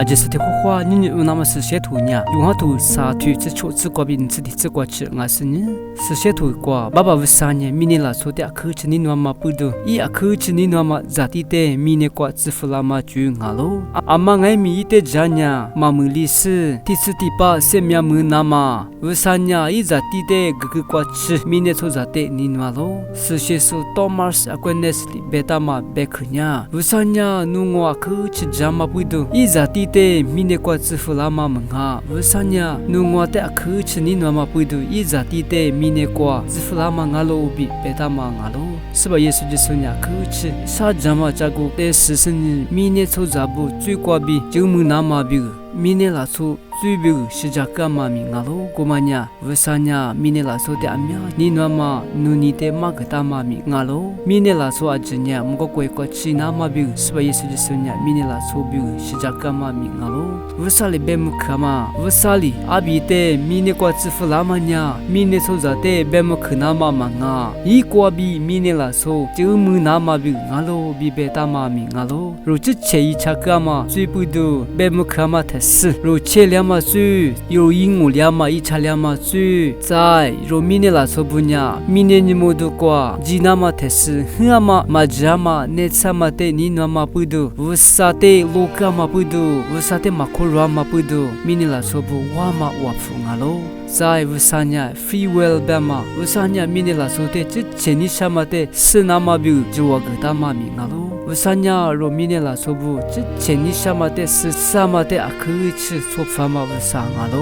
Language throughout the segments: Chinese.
且是的话，你那么是些图呢？用好图啥图？只撮只过比只的只过去，俺是呢？是些图过，爸爸为啥呢？明年来说的可吃你那么不多，伊可吃你那么咋地的？明年过只付那么就俺喽。阿妈爱米一的家呢，妈们历史第四第八些面门那么，为啥呢？伊咋地的个过去，明年做咋的你那喽？是些说 Thomas Aquinas 里贝塔嘛贝克呢？为啥呢？侬我可吃家嘛不多，伊咋地的明年过只付那么门哈？为啥呢？侬我的可吃你那么不多，伊咋地的明年过只付那么俺喽比贝塔嘛俺喽？是吧？耶稣就说呢，可吃啥家嘛这个的事情，明年做咋不最过比就没那么比个。明年来说，最别个是这个嘛名啊喽，哥们呀，为啥呢？明年来说的阿苗，你那么努力的嘛个大嘛名啊喽？明年来说阿真呀，我过过去那嘛别个，是吧？耶稣就说呢，明年来说别个是这个嘛名啊喽？为啥哩别么看嘛？为啥哩阿比的明年过支付那么呢？明年说咋的别么看那嘛嘛啊？一过比明年来说就没那嘛别个啊喽，比别大嘛名啊喽？如这切一查个嘛，最不多别么看嘛太。是，如切两码水，有银五两码，一茶两码水，在如明年来说不呢？明年你没得过，几那么特是，很嘛嘛家嘛，那啥嘛的你那么不多，为啥的路个嘛不多，为啥的马可罗嘛不多？明年来说不，我嘛我付啊喽。在为啥呢 ？Free will 吧嘛？为啥呢？明年来说的这钱你什么的，是那么比就我给他妈名啊喽。为啥呢？若明年来说不，这钱你什么的，是什么的啊？可以吃做饭嘛？为啥啊喽？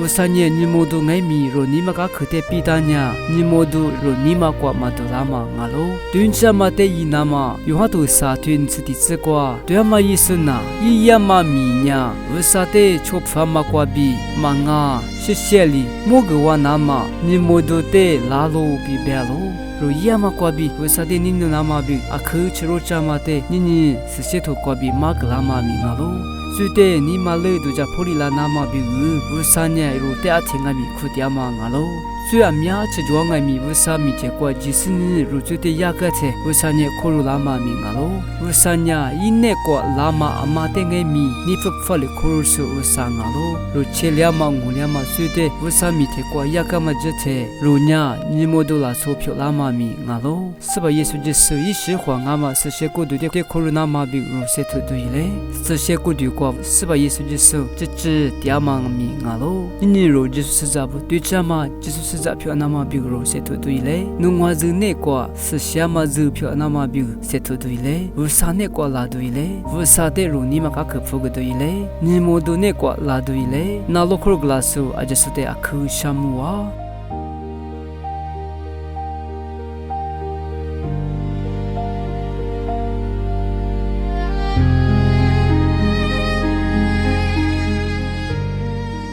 为啥呢？你莫都爱米，若你嘛个可得比单呢？你莫都若你嘛过嘛都拉嘛啊喽？对什么的伊那嘛？有好多啥对吃的吃过，对嘛意思呢？伊呀嘛米呢？为啥的做饭嘛过比嘛啊？谢谢你，莫个话那嘛，你莫都得拉路比别路。如伊嘛过比，为啥的你那嘛比？啊可吃肉吃嘛的，你是些头过比嘛个拉嘛米啊喽？所以你嘛来都叫普里拉那嘛比为啥呢？如得阿听阿米苦点嘛啊喽？虽然面吃着阿米为啥米结果就是你如最得亚个切为啥呢？可如拉嘛米啊喽？为啥呢？因那个拉嘛阿妈的阿米你不发的可如是为啥啊喽？如切两嘛五两嘛所以的为啥米结果亚个嘛这切如呢？你莫都拉钞票拉嘛米啊喽？是吧？耶稣就是一时话阿嘛是些过度的可如那嘛比如些头对嘞，是些过度过。是吧？耶稣就是这只点嘛米啊喽？你如就是咋不对这嘛？就是咋票那么比如些头对嘞？侬话是那个是些嘛是票那么比如些头对嘞？为啥那个拉对嘞？为啥的如你嘛个克服个对嘞？你莫都那个拉对嘞？那罗克格拉苏阿就是的阿克什么啊？